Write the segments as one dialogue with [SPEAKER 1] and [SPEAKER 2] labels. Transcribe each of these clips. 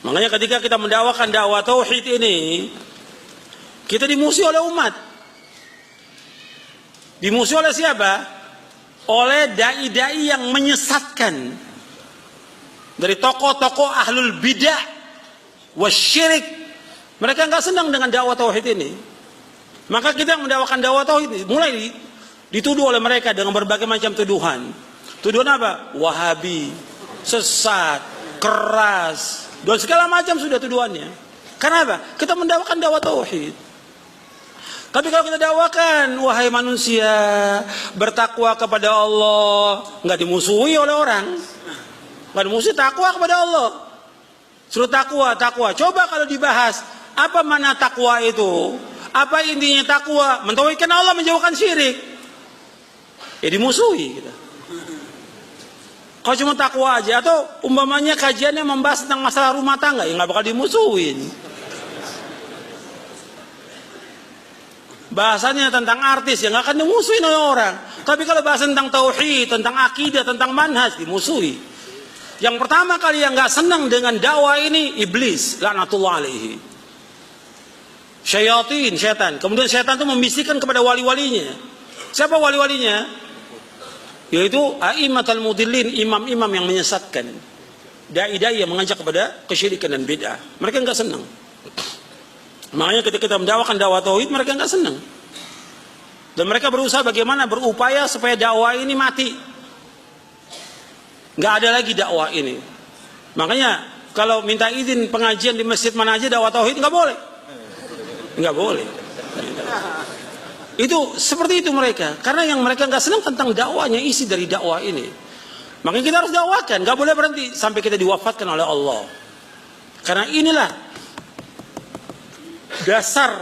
[SPEAKER 1] Makanya ketika kita mendakwakan dakwah tauhid ini, kita dimusuhi oleh umat. Dimusuhi oleh siapa? Oleh dai-dai yang menyesatkan. Dari tokoh-tokoh ahlul bidah wasyirik. Mereka nggak senang dengan dakwah tauhid ini. Maka kita yang mendakwakan dakwah tauhid ini mulai dituduh oleh mereka dengan berbagai macam tuduhan. Tuduhan apa? Wahabi, sesat, keras, dan segala macam sudah tuduhannya. Karena apa? Kita mendakwakan dakwah tauhid. Tapi kalau kita dakwakan, wahai manusia, bertakwa kepada Allah, nggak dimusuhi oleh orang. Nggak dimusuhi, takwa kepada Allah. Suruh takwa. Coba kalau dibahas, apa mana takwa itu? Apa intinya takwa? Mentauhidkan Allah, menjauhkan syirik. Ya dimusuhi kita. Kalau cuma takwa aja, atau umpamanya kajiannya membahas tentang masalah rumah tangga, ya nggak bakal dimusuhin. Bahasanya tentang artis, ya nggak akan dimusuhin oleh orang. Tapi kalau bahas tentang tauhid, tentang akidah, tentang manhaj, dimusuhi. Yang pertama kali yang nggak senang dengan dakwah ini, iblis, laknatullah alaihi. Syayatin, setan. Kemudian setan itu membisikkan kepada wali-walinya. Siapa wali-walinya? Yaitu a'immatul mudillin, imam-imam yang menyesatkan. Dai-dai yang mengajak kepada kesyirikan dan bid'ah. Mereka nggak senang. Makanya ketika kita mendakwakan dakwah tauhid, mereka nggak senang. Dan mereka berusaha bagaimana berupaya supaya dakwah ini mati. Nggak ada lagi dakwah ini. Makanya kalau minta izin pengajian di masjid mana aja dakwah tauhid nggak boleh. Nggak boleh. Itu seperti itu mereka. Karena yang mereka nggak senang tentang dakwahnya, isi dari dakwah ini. Makanya kita harus dakwakan, nggak boleh berhenti sampai kita diwafatkan oleh Allah. Karena inilah dasar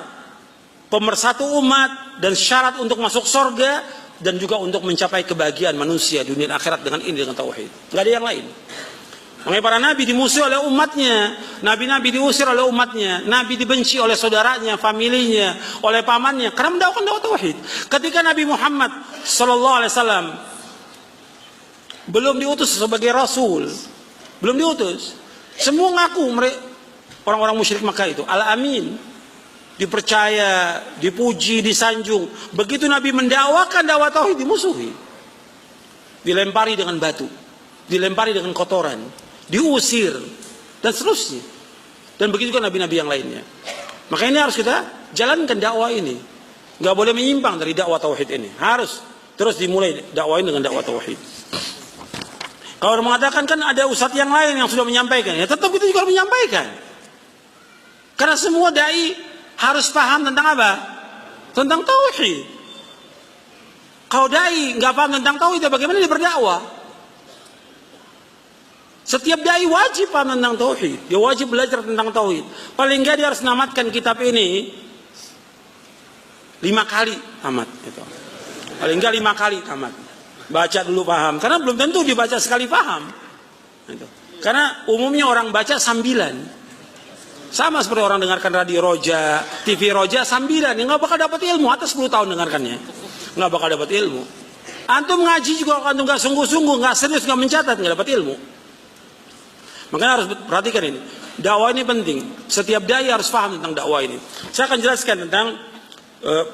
[SPEAKER 1] pemersatu umat dan syarat untuk masuk surga dan juga untuk mencapai kebahagiaan manusia dunia dan akhirat dengan ini, dengan tauhid. Nggak ada yang lain. Makanya para nabi dimusuhi oleh umatnya, nabi-nabi diusir oleh umatnya, nabi dibenci oleh saudaranya, familinya, oleh pamannya karena mendakwakan dakwah tauhid. Ketika Nabi Muhammad sallallahu alaihi wasallam belum diutus sebagai rasul, belum diutus, semua ngaku mereka orang-orang musyrik Makkah itu al-amin, dipercaya, dipuji, disanjung. Begitu Nabi mendakwakan dakwah tauhid, dimusuhi, dilempari dengan batu, dilempari dengan kotoran, diusir, dan seterusnya. Dan begitu juga nabi-nabi yang lainnya. Maka ini harus kita jalankan dakwah ini. Nggak boleh menyimpang dari dakwah tauhid ini. Harus terus dimulai dakwah ini dengan dakwah tauhid. Kalau orang mengatakan kan ada ustadz yang lain yang sudah menyampaikan, ya tetap kita juga harus menyampaikan. Karena semua dai harus paham tentang apa? Tentang tauhid. Kalau dai nggak paham tentang tauhid, bagaimana dia berdakwah? Setiap dai wajib paham tentang tauhid. Dia wajib belajar tentang tauhid. Paling nggak dia harus namatkan kitab ini 5 kali tamat. Gitu. Paling nggak 5 kali tamat. Baca dulu paham. Karena belum tentu dibaca sekali paham. Gitu. Karena umumnya orang baca sambilan. Sama seperti orang dengarkan radio Roja, TV Roja sambilan. Yang nggak bakal dapat ilmu. Atas 10 tahun dengarkannya. Nggak bakal dapat ilmu. Antum ngaji juga antum nggak sungguh-sungguh, nggak serius, nggak mencatat, nggak dapat ilmu. Makanya harus perhatikan ini. Dakwah ini penting. Setiap dai harus paham tentang dakwah ini. Saya akan jelaskan tentang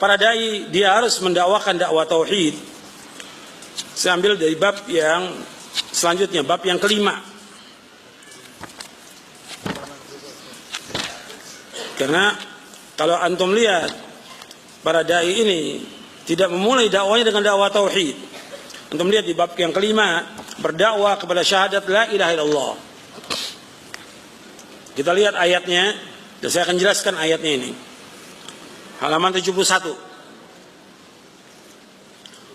[SPEAKER 1] para dai, dia harus mendakwakan dakwah tauhid. Saya ambil dari bab yang selanjutnya, bab yang kelima. Karena kalau antum lihat para dai ini tidak memulai dakwahnya dengan dakwah tauhid. Antum lihat di bab yang kelima, berdakwah kepada syahadat la ilaha illallah. Kita lihat ayatnya, dan saya akan jelaskan ayatnya ini. Halaman 71.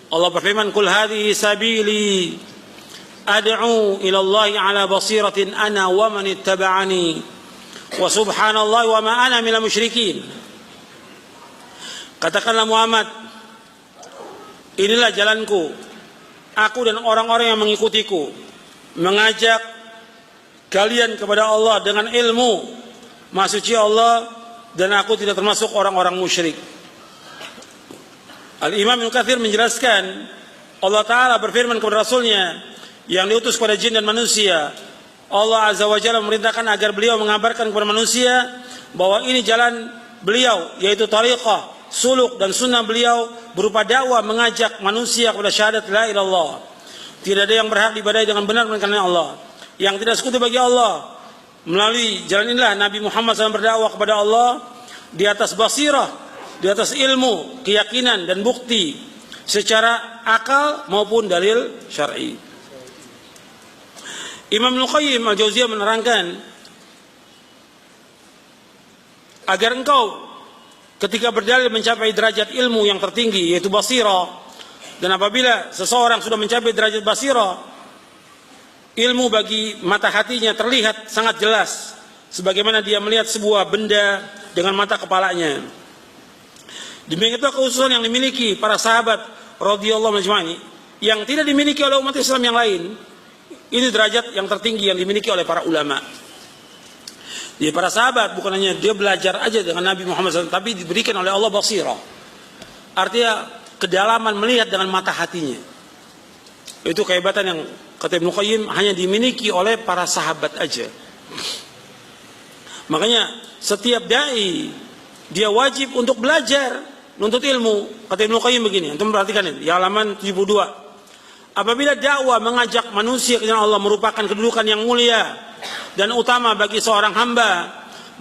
[SPEAKER 1] Allah berfirman, "Qul hadhihi sabili ad'u ila Allah 'ala basiratin ana wa man ittaba'ani wa subhanallahi wa ma ana minal musyrikin." Katakanlah Muhammad, inilah jalanku, aku dan orang-orang yang mengikutiku, mengajak kalian kepada Allah dengan ilmu, Maha Suci Allah, dan aku tidak termasuk orang-orang musyrik. Al-Imam Ibnu Katsir menjelaskan, Allah Ta'ala berfirman kepada Rasulnya yang diutus kepada jin dan manusia, Allah Azza wa Jalla memerintahkan agar beliau mengabarkan kepada manusia bahwa ini jalan beliau, yaitu tariqah, suluk dan sunnah beliau berupa dakwah mengajak manusia kepada syahadat la ilallah. Tidak ada yang berhak diibadahi dengan benar melainkan Allah, yang tidak sekutu bagi Allah. Melalui jalan inilah Nabi Muhammad SAW berdakwah kepada Allah di atas basirah, di atas ilmu, keyakinan dan bukti secara akal maupun dalil syar'i. Imam Al-Qayyim Al-Jauziyah menerangkan agar engkau ketika berdalil mencapai derajat ilmu yang tertinggi yaitu basirah, dan apabila seseorang sudah mencapai derajat basirah, ilmu bagi mata hatinya terlihat sangat jelas sebagaimana dia melihat sebuah benda dengan mata kepalanya. Demikian itu kekhususan yang dimiliki para sahabat radhiyallahu anhum yang tidak dimiliki oleh umat Islam yang lain. Ini derajat yang tertinggi yang dimiliki oleh para ulama. Jadi para sahabat bukan hanya dia belajar aja dengan Nabi Muhammad SAW, tapi diberikan oleh Allah basirah. Artinya kedalaman melihat dengan mata hatinya. Itu kehebatan yang kata Ibnu Qayyim hanya dimiliki oleh para sahabat aja. Makanya setiap dai dia wajib untuk belajar, nuntut ilmu. Kata Ibnu Qayyim begini, antum perhatikan ini, di halaman 72. Apabila dakwah mengajak manusia ke jalan Allah merupakan kedudukan yang mulia dan utama bagi seorang hamba,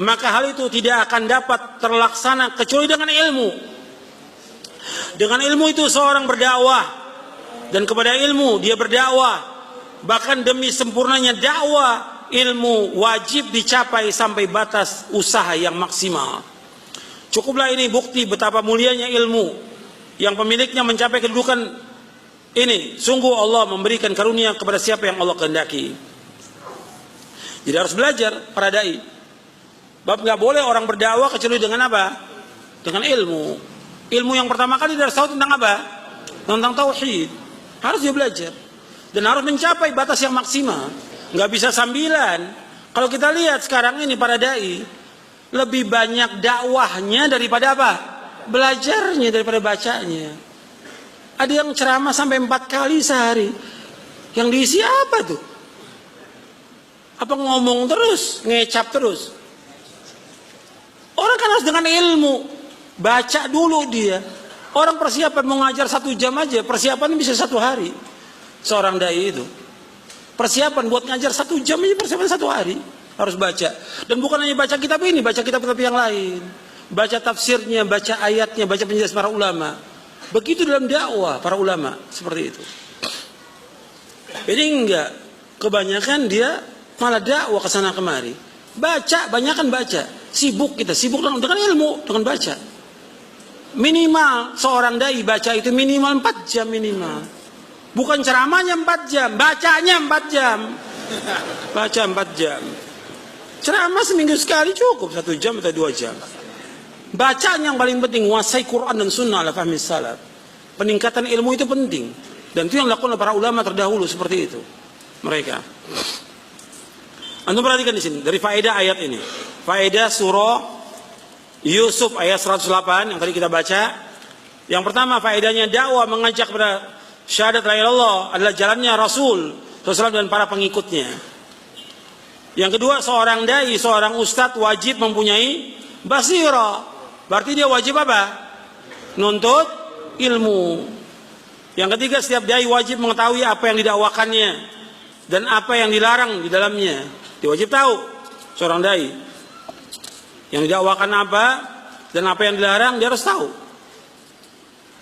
[SPEAKER 1] maka hal itu tidak akan dapat terlaksana kecuali dengan ilmu. Dengan ilmu itu seorang berdakwah, dan kepada ilmu dia berdakwah. Bahkan demi sempurnanya dakwah, ilmu wajib dicapai sampai batas usaha yang maksimal. Cukuplah ini bukti betapa mulianya ilmu yang pemiliknya mencapai kedudukan ini. Sungguh Allah memberikan karunia kepada siapa yang Allah kehendaki. Jadi harus belajar para dai. Bab nggak boleh orang berdakwah kecuali dengan apa? Dengan ilmu. Ilmu yang pertama kali dia harus tahu tentang apa? Tentang tauhid. Harus dia belajar dan harus mencapai batas yang maksimal. Nggak bisa sambilan. Kalau kita lihat sekarang ini para dai lebih banyak dakwahnya daripada apa? Belajarnya daripada bacanya. Ada yang ceramah sampai 4 kali sehari. Yang diisi apa tuh? Apa ngomong terus, ngecap terus? Orang kan harus dengan ilmu. Baca dulu dia. Orang persiapan mau ngajar 1 jam aja, persiapan bisa 1 hari. Seorang dai itu persiapan buat ngajar 1 jam aja, persiapan 1 hari. Harus baca. Dan bukan hanya baca kitab ini, baca kitab-kitab yang lain. Baca tafsirnya, baca ayatnya, baca penjelasan para ulama. Begitu dalam dakwah para ulama seperti itu. Jadi enggak, kebanyakan dia malah dakwah ke sana kemari. Baca, banyakan baca. Sibuk kita, sibuk dengan ilmu, dengan baca. Minimal seorang dai baca itu minimal 4 jam minimal. Bukan ceramahnya 4 jam, bacanya 4 jam. Baca 4 jam. Ceramah seminggu sekali cukup 1 jam atau 2 jam. Bacaan yang paling penting, menguasai Quran dan Sunnah ala fahmi salaf. Peningkatan ilmu itu penting, dan itu yang dilakukan oleh para ulama terdahulu seperti itu. Mereka. Antum perhatikan di sini dari faedah ayat ini. Faedah surah Yusuf ayat 108 yang tadi kita baca. Yang pertama faedahnya dakwah mengajak kepada syahadat la ilaha illallah adalah jalannya Rasul SAW dan para pengikutnya. Yang kedua, seorang dai, seorang ustadz wajib mempunyai basirah. Berarti dia wajib apa? Nuntut ilmu. Yang ketiga, setiap dai wajib mengetahui apa yang didakwakannya dan apa yang dilarang di dalamnya. Dia wajib tahu, seorang dai. Yang didakwakan apa dan apa yang dilarang dia harus tahu.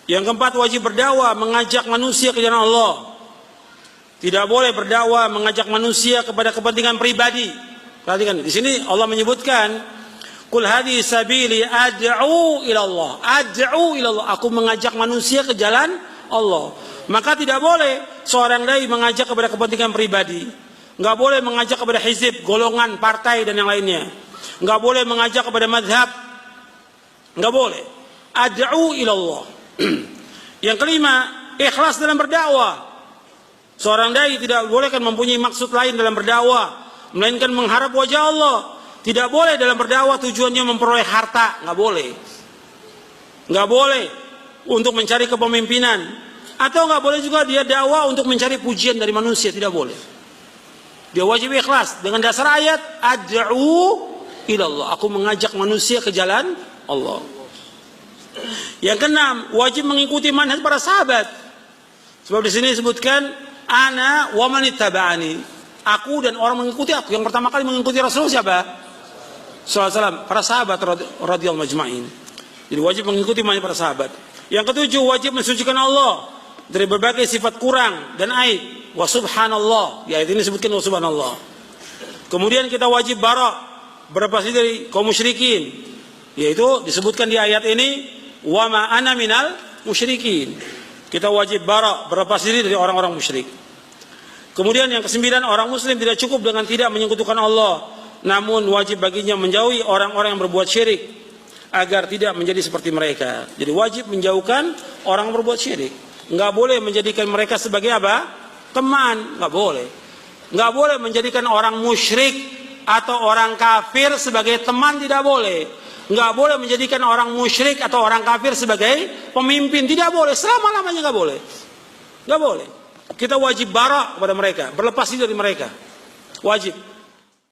[SPEAKER 1] Yang keempat, wajib berdakwah mengajak manusia ke jalan Allah. Tidak boleh berdakwah mengajak manusia kepada kepentingan pribadi. Perhatikan, di sini Allah menyebutkan Qul hadhihi sabili ad'u ila Allah. Ad'u ila Allah. Aku mengajak manusia ke jalan Allah. Maka tidak boleh seorang dai mengajak kepada kepentingan pribadi. Enggak boleh mengajak kepada hizib, golongan, partai dan yang lainnya. Enggak boleh mengajak kepada mazhab. Enggak boleh. Ad'u ila Allah. Yang kelima, ikhlas dalam berdakwah. Seorang dai tidak boleh kan mempunyai maksud lain dalam berdakwah melainkan mengharap wajah Allah. Tidak boleh dalam berdakwah tujuannya memperoleh harta, nggak boleh. Nggak boleh untuk mencari kepemimpinan, atau nggak boleh juga dia dakwah untuk mencari pujian dari manusia, tidak boleh. Dia wajib ikhlas dengan dasar ayat ad'u ilallah, aku mengajak manusia ke jalan Allah. Yang keenam, wajib mengikuti manhaj para sahabat. Sebab di sini disebutkan ana wa man ittaba'ani, aku dan orang mengikuti aku. Yang pertama kali mengikuti Rasul siapa? Sallallahu alaihi wasallam, para sahabat radhiyallahu majma'in. Jadi wajib mengikuti manhaj para sahabat. Yang ketujuh, wajib mensucikan Allah dari berbagai sifat kurang dan aib. Wa subhanallah, di ayat ini disebutkan wa subhanallah. Kemudian kita wajib berlepas diri dari kaum musyrikin, yaitu disebutkan di ayat ini wa ma ana minal musyrikin. Kita wajib berlepas diri dari orang-orang musyrik. Kemudian yang kesembilan, orang muslim tidak cukup dengan tidak menyekutukan Allah, namun wajib baginya menjauhi orang-orang yang berbuat syirik agar tidak menjadi seperti mereka. Jadi wajib menjauhkan orang yang berbuat syirik. Enggak boleh menjadikan mereka sebagai apa? Teman, enggak boleh. Enggak boleh menjadikan orang musyrik atau orang kafir sebagai teman, tidak boleh. Enggak boleh menjadikan orang musyrik atau orang kafir sebagai pemimpin, tidak boleh. Selama-lamanya enggak boleh. Enggak boleh. Kita wajib bara kepada mereka, berlepas diri dari mereka. Wajib.